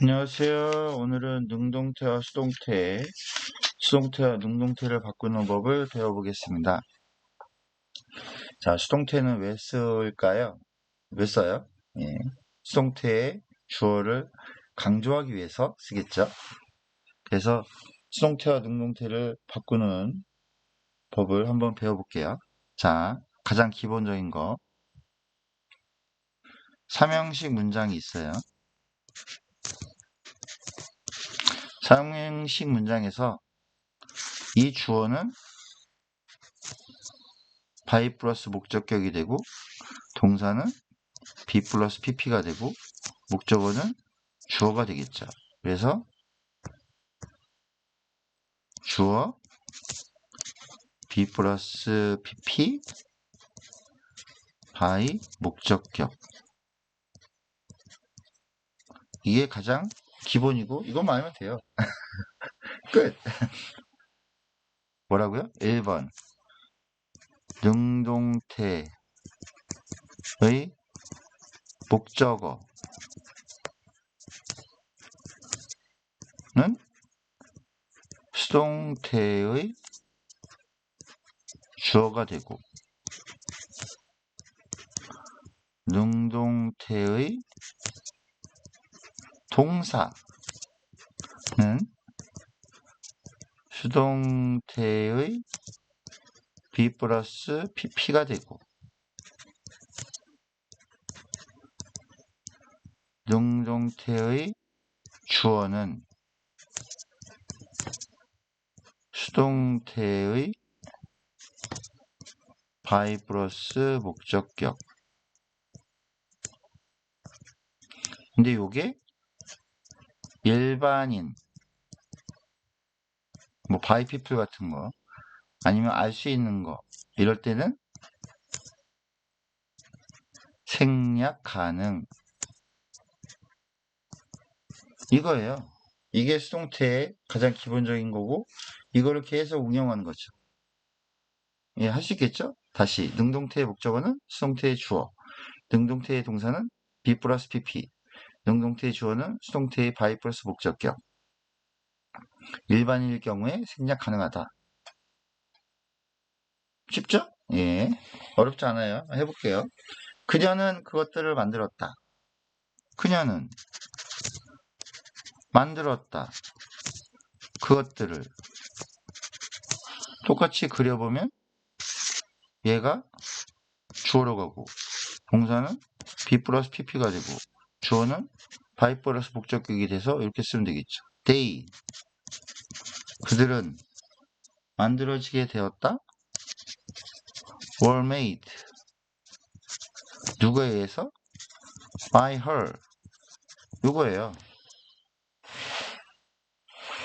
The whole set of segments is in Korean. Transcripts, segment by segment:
안녕하세요. 오늘은 능동태와 수동태와 능동태를 바꾸는 법을 배워보겠습니다. 자, 수동태는 왜 쓸까요? 왜 써요? 예. 수동태의 주어를 강조하기 위해서 쓰겠죠. 그래서 수동태와 능동태를 바꾸는 법을 한번 배워볼게요. 자, 가장 기본적인 거. 삼형식 문장이 있어요. 삼형식 문장에서 이 주어는 by 플러스 목적격이 되고 동사는 be 플러스 pp가 되고 목적어는 주어가 되겠죠. 그래서 주어 be 플러스 pp by 목적격, 이게 가장 기본이고 이것만 알면 돼요. 끝. 뭐라고요? 1번 능동태의 목적어는 수동태의 주어가 되고 능동태의 동사는 수동태의 be 플러스 pp가 되고 능동태의 주어는 수동태의 by 플러스 목적격. 근데 요게 일반인, 뭐 by people 같은 거 아니면 알 수 있는 거 이럴 때는 생략 가능, 이거예요. 이게 수동태의 가장 기본적인 거고 이거를 계속 응용하는 거죠. 예, 할 수 있겠죠? 다시 능동태의 목적어는 수동태의 주어, 능동태의 동사는 be 플러스 pp, 능동태의 주어는 수동태의 by 플러스 목적격. 일반인일 경우에 생략 가능하다. 쉽죠? 예. 어렵지 않아요. 해볼게요. 그녀는 그것들을 만들었다. 그녀는 만들었다. 그것들을 똑같이 그려보면 얘가 주어로 가고 동사는 be 플러스 pp가 되고 주어는 by 플러스 목적격이 돼서 이렇게 쓰면 되겠죠. They, 그들은 만들어지게 되었다. were made, 누구에 의해서? by her, 이거예요.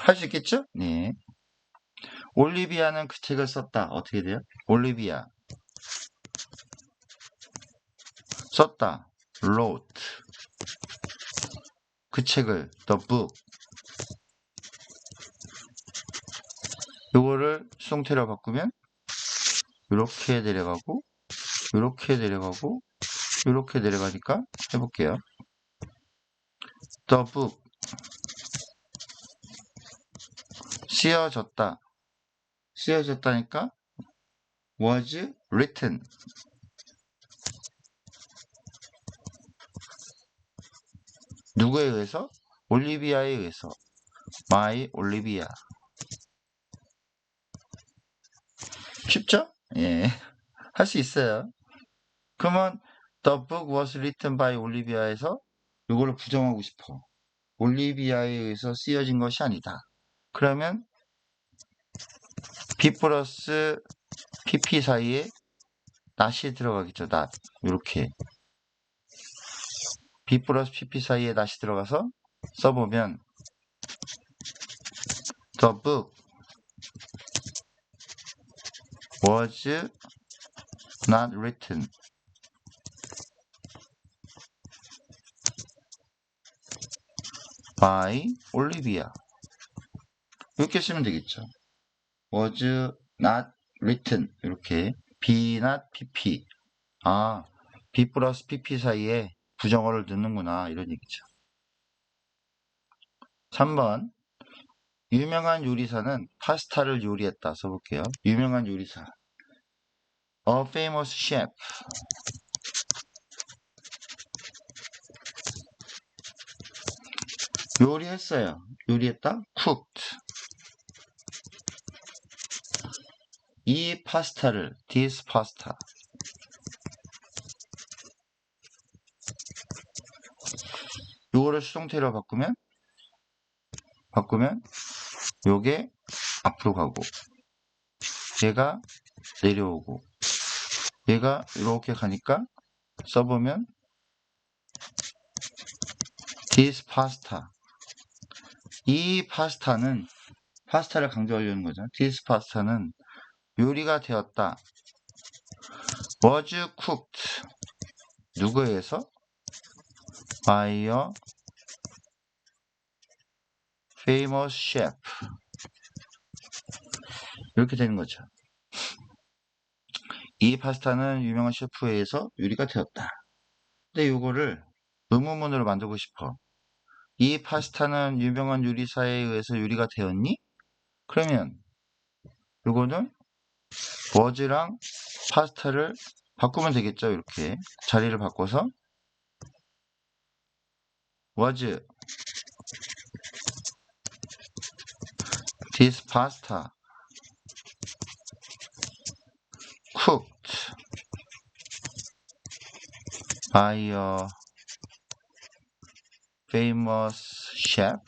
할 수 있겠죠? 네. 올리비아는 그 책을 썼다. 어떻게 돼요? 올리비아 썼다. wrote, 그 책을 the book. 요거를 수동태로 바꾸면 이렇게 내려가고 이렇게 내려가고 이렇게 내려가니까 해볼게요. the book 쓰여졌다. 쓰여졌다니까 was written, 누구에 의해서? 올리비아에 의해서. my 올리비아. 쉽죠? 예. 할 수 있어요. 그러면 the book was written by 올리비아에서 이거를 부정하고 싶어. 올리비아에 의해서 쓰여진 것이 아니다. 그러면 B 플러스 PP 사이에 not이 들어가겠죠. not. 이렇게 B 플러스 PP 사이에 not이 들어가서 써보면 the book was not written by 올리비아. 이렇게 쓰면 되겠죠. was not written, 이렇게 be not pp. 아, B 플러스 pp 사이에 부정어를 넣는구나, 이런 얘기죠. 3번. 유명한 요리사는 파스타를 요리했다. 써볼게요. 유명한 요리사. A famous chef. 요리했어요. 요리했다. cooked. 이 파스타를 this pasta. 요거를 수동태로 바꾸면 요게 앞으로 가고 얘가 내려오고 얘가 이렇게 가니까 써보면 this pasta. 이 파스타는 파스타를 강조하려는 거죠. this pasta는 요리가 되었다. was cooked. 누구에 의해서? by a famous chef. 이렇게 되는 거죠. 이 파스타는 유명한 셰프에 의해서 요리가 되었다. 근데 요거를 의문문으로 만들고 싶어. 이 파스타는 유명한 요리사에 의해서 요리가 되었니? 그러면 요거는 was랑 파스타를 바꾸면 되겠죠. 이렇게 자리를 바꿔서 was this pasta cooked by a famous chef?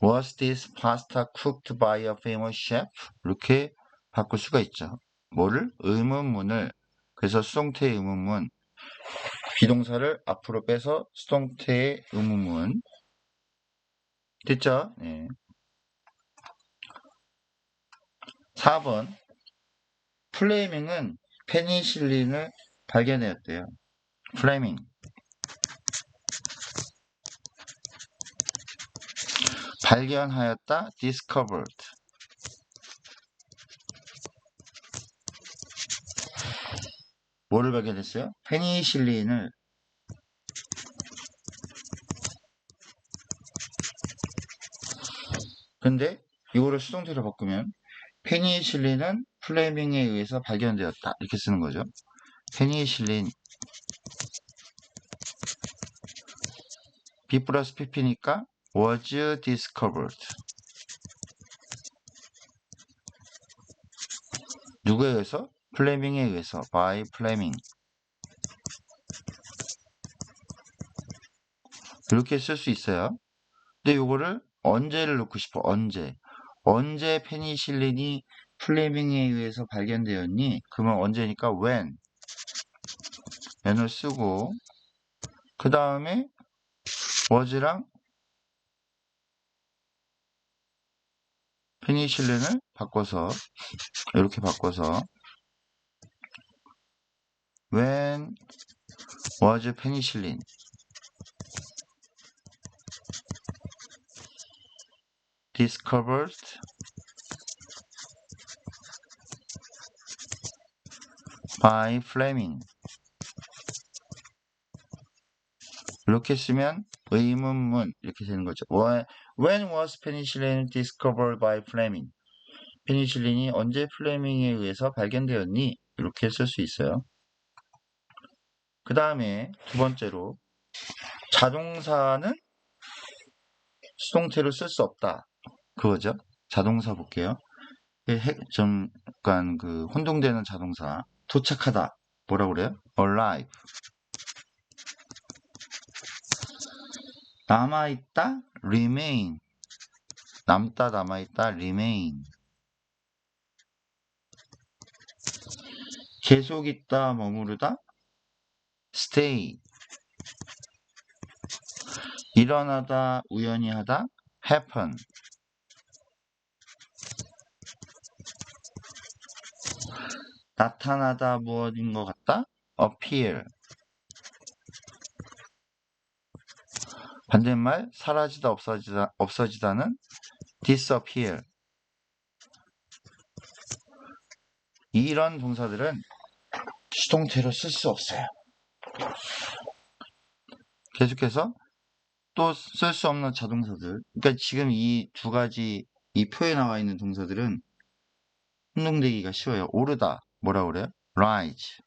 Was this pasta cooked by a famous chef? 이렇게 바꿀 수가 있죠. 뭐를? 의문문을. 그래서 수동태의 의문문. 비동사를 앞으로 빼서 수동태의 의문문. 됐죠? 네. 4번. 플레밍은 페니실린을 발견했대요. 플레밍. 발견하였다. discovered. 뭐를 발견했어요? 페니실린을. 근데 이거를 수동태로 바꾸면 페니실린은 플레밍에 의해서 발견되었다. 이렇게 쓰는 거죠. 페니실린. B 플러스 PP니까 was discovered. 누구에 의해서? 플레밍에 의해서. by Fleming. 이렇게 쓸 수 있어요. 근데 이거를 언제를 넣고 싶어? 언제 페니실린이 플레밍에 의해서 발견되었니? 그러면 언제니까 when을 쓰고 그 다음에 was랑 페니실린을 바꿔서 이렇게 바꿔서 when was penicillin discovered by Fleming. 이렇게 쓰면 의문문 이렇게 되는 거죠. When was penicillin discovered by Fleming? 페니실린이 언제 플레밍에 의해서 발견되었니? 이렇게 쓸 수 있어요. 그 다음에 두 번째로 자동사는 수동태로 쓸 수 없다. 그거죠. 자동사 볼게요. 좀 약간 그 혼동되는 자동사. 도착하다. 뭐라고 그래요? arrive. 남아있다. remain. 남다 남아있다. remain. 계속 있다 머무르다. stay. 일어나다 우연히 하다. happen. 나타나다 무엇인 것 같다. appear. 반대말 사라지다 없어지다는 disappear. 이런 동사들은 수동태로 쓸 수 없어요. 계속해서 또 쓸 수 없는 자동사들. 그러니까 지금 이 두 가지 이 표에 나와 있는 동사들은 혼동되기가 쉬워요. 오르다. 뭐라 그래요? rise.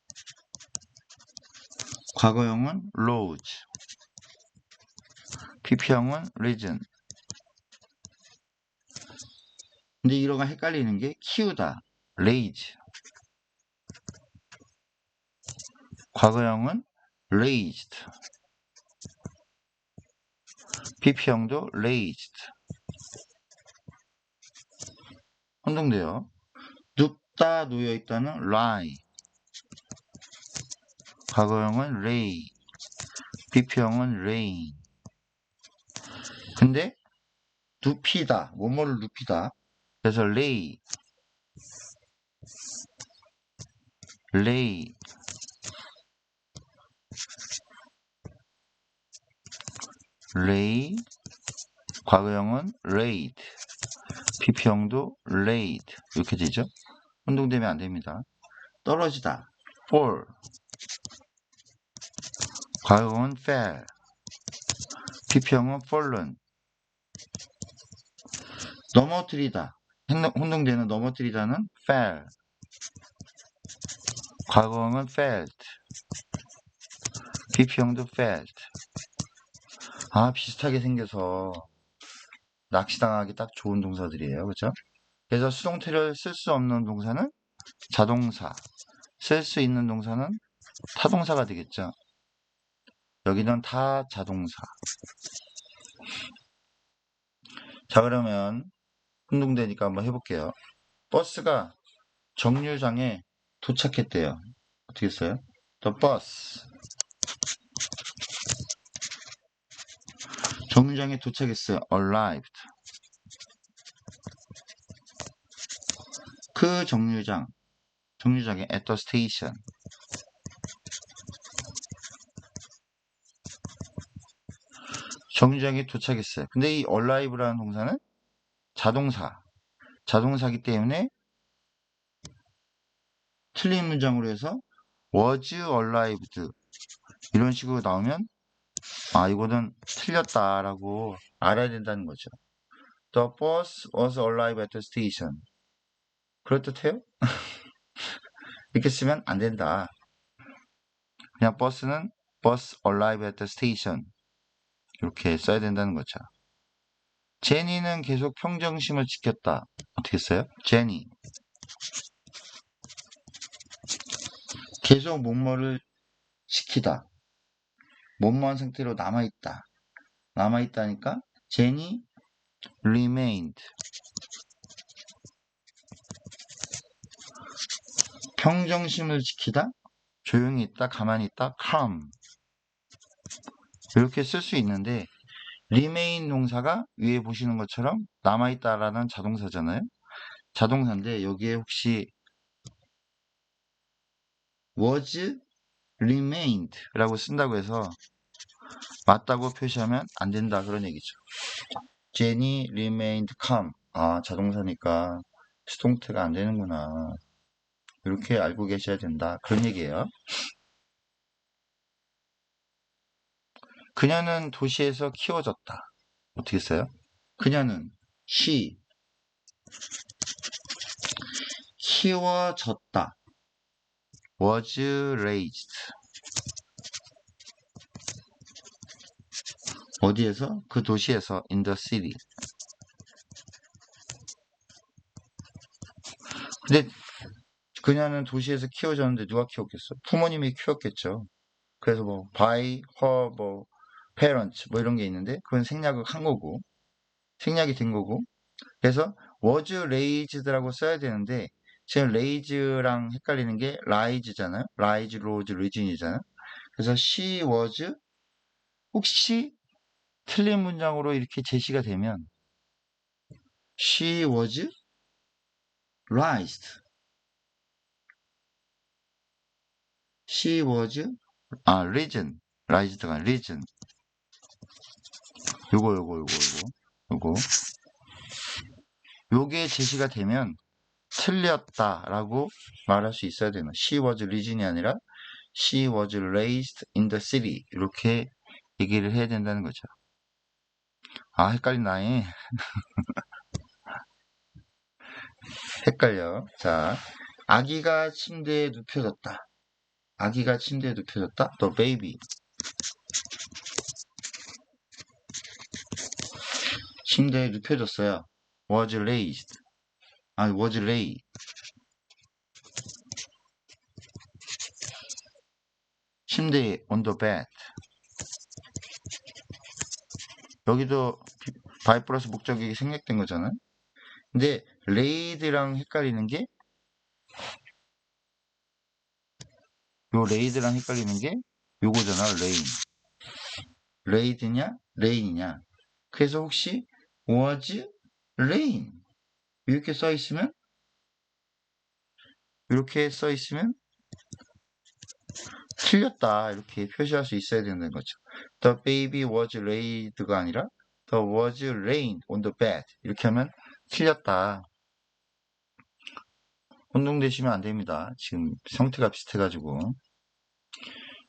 과거형은 rose. PP형은 risen. 근데 이거가 헷갈리는 게 키우다. raise. 과거형은 raised. PP형도 raised. 혼동돼요. 눕다 놓여있다는 lie. 과거형은 lay. PP형은 rain. 근데 눕히다. 뭐뭐를 눕히다. 그래서 lay. lay. lay. 과거형은 laid. PP형도 laid. 이렇게 되죠. 혼동되면 안 됩니다. 떨어지다. fall. 과거형은 fell. PP형은 fallen. 넘어뜨리다. 혼동되는 넘어뜨리다는 fell. 과거형은 felt. PP형도 felt. 아, 비슷하게 생겨서 낚시당하기 딱 좋은 동사들이에요. 그죠? 그래서 수동태를 쓸 수 없는 동사는 자동사, 쓸 수 있는 동사는 타동사가 되겠죠. 여기는 다 자동사. 자, 그러면 혼동되니까 한번 해볼게요. 버스가 정류장에 도착했대요. 어떻게 써요? The bus. 정류장에 도착했어요. arrived. 그 정류장에 at the station. 정류장에 도착했어요. 근데 이 arrive라는 동사는 자동사기 때문에 틀린 문장으로 해서 was arrived 이런 식으로 나오면 아, 이거는 틀렸다라고 알아야 된다는 거죠. The bus was arrived at the station. 그럴듯해요? 이렇게 쓰면 안 된다. 그냥 버스는 bus arrived at the station 이렇게 써야 된다는 거죠. 제니는 계속 평정심을 지켰다. 어떻게 써요? 제니. 계속 뭐뭐를 지키다. 뭐뭐한 상태로 남아있다. 남아있다니까 제니 remained. 평정심을 지키다. 조용히 있다. 가만히 있다. calm. 이렇게 쓸 수 있는데 remain 동사가 위에 보시는 것처럼 남아있다라는 자동사잖아요. 자동사인데 여기에 혹시 was remained 라고 쓴다고 해서 맞다고 표시하면 안 된다 그런 얘기죠. Jenny remained calm. 아, 자동사니까 수동태가 안 되는구나. 이렇게 알고 계셔야 된다. 그런 얘기예요. 그녀는 도시에서 키워졌다. 어떻게 써요? 그녀는 she 키워졌다. was raised. 어디에서? 그 도시에서 in the city. 근데 그녀는 도시에서 키워졌는데 누가 키웠겠어? 부모님이 키웠겠죠. 그래서 뭐 by her 뭐 parents 뭐 이런 게 있는데 그건 생략을 한 거고 생략이 된 거고 그래서 was raised라고 써야 되는데 지금 raise랑 헷갈리는 게 rise잖아요. rise, rose, risen이잖아요. 그래서 she was 혹시 틀린 문장으로 이렇게 제시가 되면 she was raised. she was risen. rised가 risen. 요거. 요게 제시가 되면 틀렸다라고 말할 수 있어야 되는. She was risen이 아니라 She was raised in the city. 이렇게 얘기를 해야 된다는 거죠. 아, 헷갈린다잉. 헷갈려. 자, 아기가 침대에 눕혀졌다. 아기가 침대에 눕혀졌다. The baby. 침대에 눕혀졌어요. Was raised. 아니, was lay. 침대에 on the bed. 여기도 by 플러스 목적이 생략된 거잖아. 근데 laid랑 헷갈리는 게 요 laid랑 헷갈리는 게 요거잖아. rain. laid냐? rain이냐? 그래서 혹시 was rain 이렇게 써 있으면 틀렸다 이렇게 표시할 수 있어야 되는 거죠. The baby was laid가 아니라 The was rain on the bed 이렇게 하면 틀렸다. 혼동되시면 안 됩니다. 지금 형태가 비슷해가지고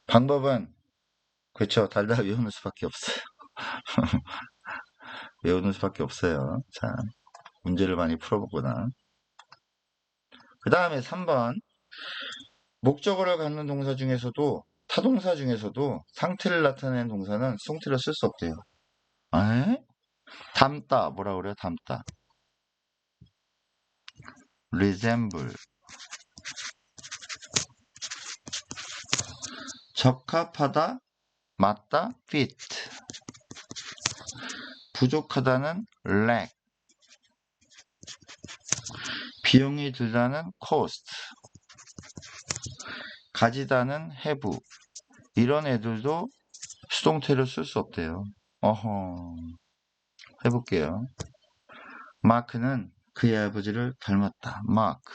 방법은 그렇죠. 달달 외우는 수밖에 없어요. 외우는 수밖에 없어요. 자, 문제를 많이 풀어보거나 그 다음에 3번 목적어를 갖는 동사 중에서도 타동사 중에서도 상태를 나타내는 동사는 수동태로 쓸 수 없대요. 에? 닮다 뭐라 그래요? 닮다 resemble 적합하다 맞다 fit 부족하다는 lack 비용이 들다는 cost 가지다는 have 이런 애들도 수동태를 쓸 수 없대요. 어허 해볼게요. 마크는 그의 아버지를 닮았다. 마크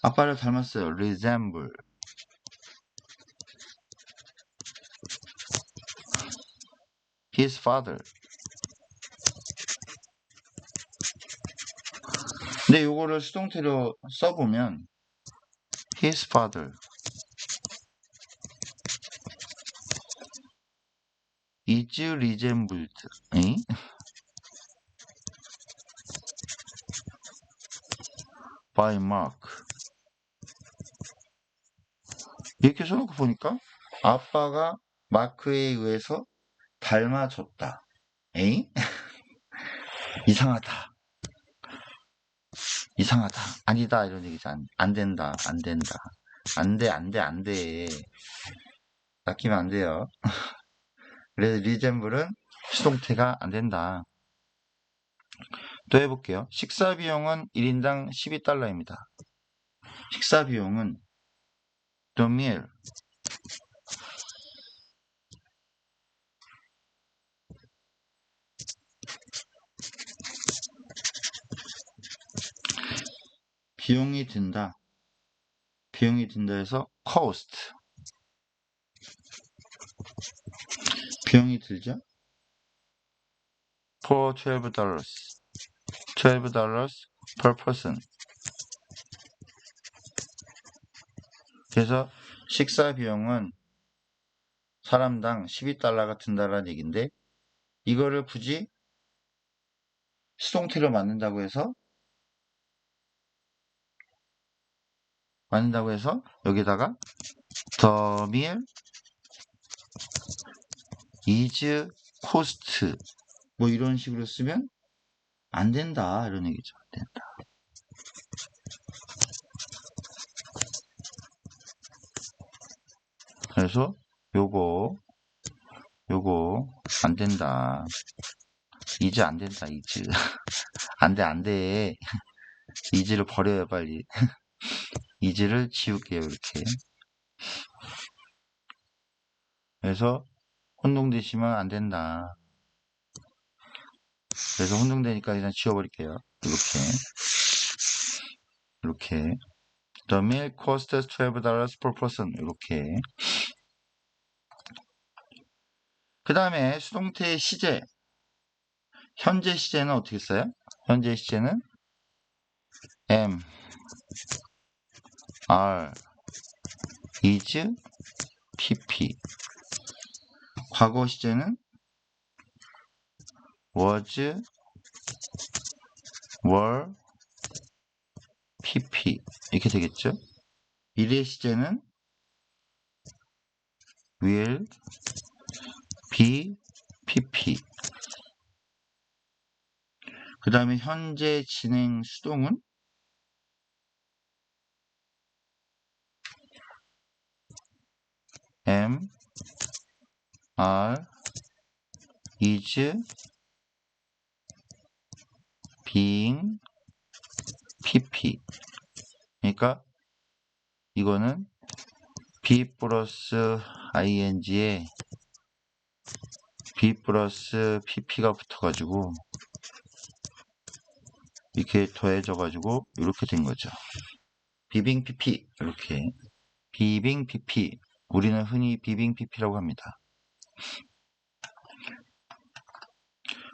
아빠를 닮았어요. resemble his father 근데 요거를 수동태로 써보면 his father is resembled by Mark 이렇게 써놓고 보니까 아빠가 마크에 의해서 닮아졌다. 에이? 이상하다. 아니다 이런 얘기지. 안 된다. 안 돼. 낚이면 안 돼요. 그래서 리젠블은 수동태가 안 된다. 또 해볼게요. 식사 비용은 1인당 12달러입니다. 식사 비용은 the meal 비용이 든다 해서 cost 비용이 들죠? for $12 per person 그래서 식사 비용은 사람당 12달러가 든다라는 얘기인데 이거를 굳이 수동태로 만든다고 해서 여기다가 the meal is cost 뭐 이런 식으로 쓰면 안 된다 이런 얘기죠. 안 된다. 그래서 요거 안 된다. is 안 된다. is 안 돼. is를 버려요 빨리. is를 지울게요 이렇게. 그래서 혼동되시면 안 된다. 그래서 혼동되니까 그냥 지워버릴게요. 이렇게 The meal costs $12 per person 이렇게 그 다음에 수동태의 시제 현재 시제는 어떻게 써요? 현재 시제는 am, are, is, pp 과거 시제는 was, were, pp 이렇게 되겠죠? 미래 시제는 will, be, pp. 그 다음에 현재 진행 수동은 am, are, is, being, pp. 그러니까 이거는 be 플러스 ing에 be 플러스 pp가 붙어가지고 이렇게 더해져가지고 이렇게 된 거죠. 비빙 pp 이렇게 비빙 pp 우리는 흔히 비빙 pp라고 합니다.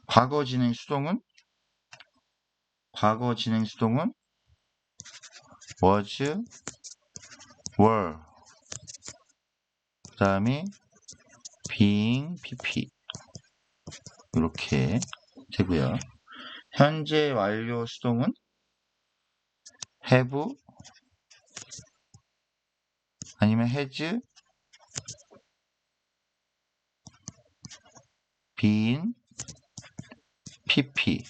과거 진행 수동은 was, were 그 다음에 being pp 이렇게 되고요. 현재 완료 수동은 have 아니면 has been pp.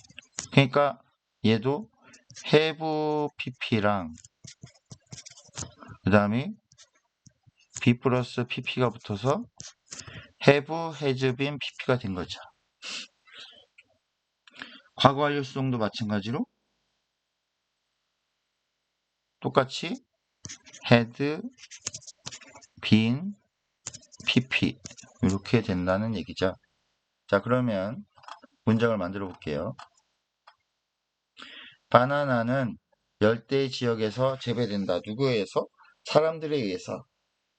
그러니까 얘도 have pp랑 그 다음에 be 플러스 pp가 붙어서 have, has been pp가 된 거죠. 과거 완료 수동도 마찬가지로 똑같이 had been pp 이렇게 된다는 얘기죠. 자, 그러면 문장을 만들어 볼게요. 바나나는 열대 지역에서 재배된다. 누구에 의해서? 사람들에 의해서.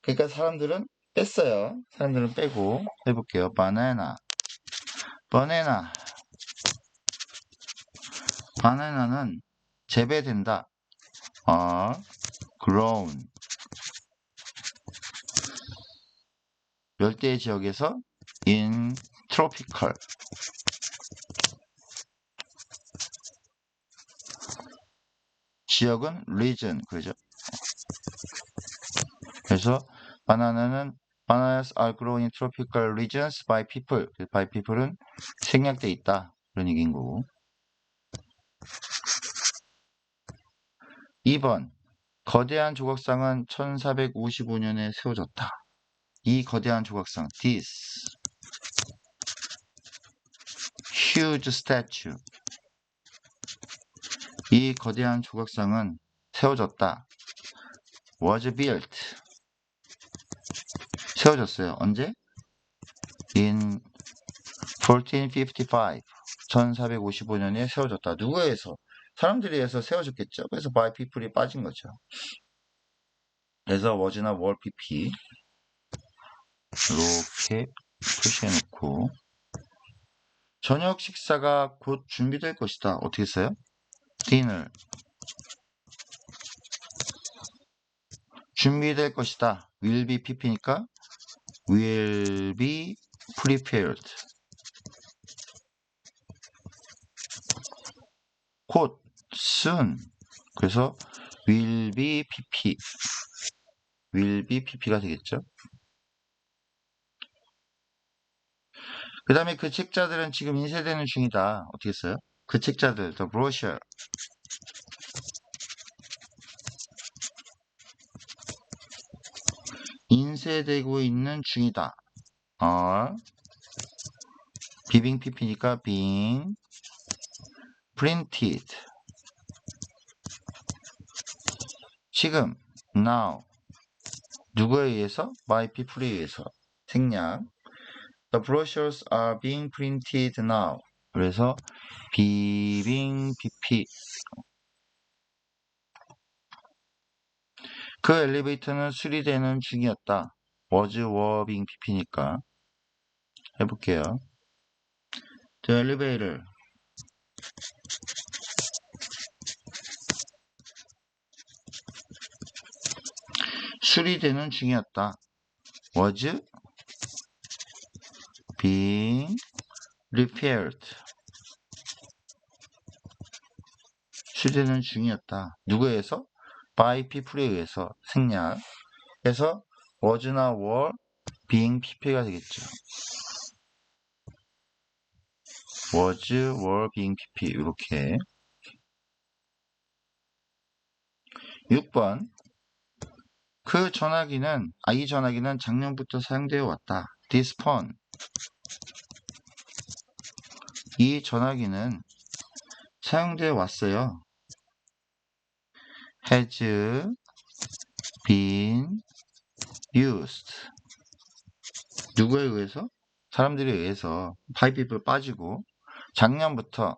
그러니까 사람들은 뺐어요. 사람들은 빼고 해볼게요. 바나나는 재배된다. are grown. 열대 지역에서 in tropical. 지역은 region. 그죠? 그래서 bananas are grown in tropical regions by people. by people은 생략돼 있다. 그런 얘기인 거고. 2번. 거대한 조각상은 1455년에 세워졌다. 이 거대한 조각상, this huge statue. 이 거대한 조각상은 세워졌다. was built. 세워졌어요. 언제? in 1455. 1455년에 세워졌다. 누구에 의해서? 사람들에 의해서 세워졌겠죠. 그래서 by people이 빠진 거죠. 그래서 was나 were pp 이렇게 표시해놓고 저녁 식사가 곧 준비될 것이다. 어떻게 써요? dinner. 준비될 것이다. will be pp니까 will be prepared. 곧, soon. 그래서 will be pp. will be pp가 되겠죠. 그 다음에 그 책자들은 지금 인쇄되는 중이다. 어떻게 써요? 그 책자들, the brochure. 인쇄되고 있는 중이다. are being pp니까 being printed. 지금 now 누구에 의해서? by people에 의해서. 생략. The brochures are being printed now. 그래서 being pp. 그 엘리베이터는 수리되는 중이었다. was, were, being pp니까 해볼게요. The elevator 수리되는 중이었다. was being repaired. 수리되는 중이었다. 누구에 의해서? by people에 의해서 생략. 그래서 was나 were being pp가 되겠죠. was, were, being pp 이렇게. 6번 이 전화기는 작년부터 사용되어 왔다. This phone 이 전화기는 사용되어 왔어요. has been used 누구에 의해서? 사람들에 의해서 by people 빠지고 작년부터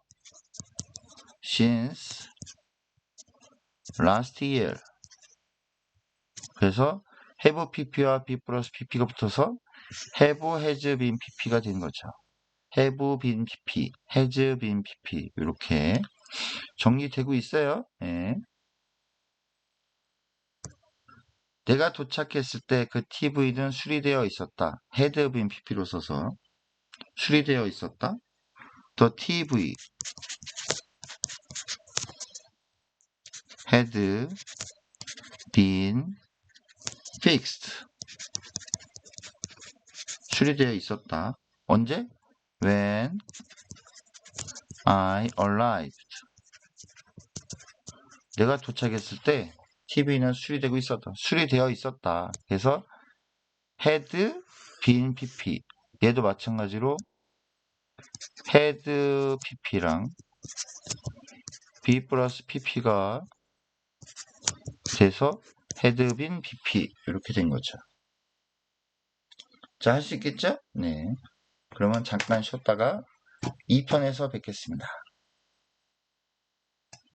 since last year 그래서 have pp와 be 플러스 pp가 붙어서 have has been pp가 된 거죠. have been pp, has been pp 이렇게 정리되고 있어요. 네. 내가 도착했을 때 그 TV는 수리되어 있었다. had been pp로 써서 수리되어 있었다. The TV had been fixed. 수리되어 있었다. 언제? When I arrived. 내가 도착했을 때 TV는 수리되고 있었다. 수리되어 있었다. 그래서 had been pp. 얘도 마찬가지로 had pp랑 b 플러스 pp가 돼서 had been pp 이렇게 된 거죠. 자, 할 수 있겠죠? 네. 그러면 잠깐 쉬었다가 2편에서 뵙겠습니다.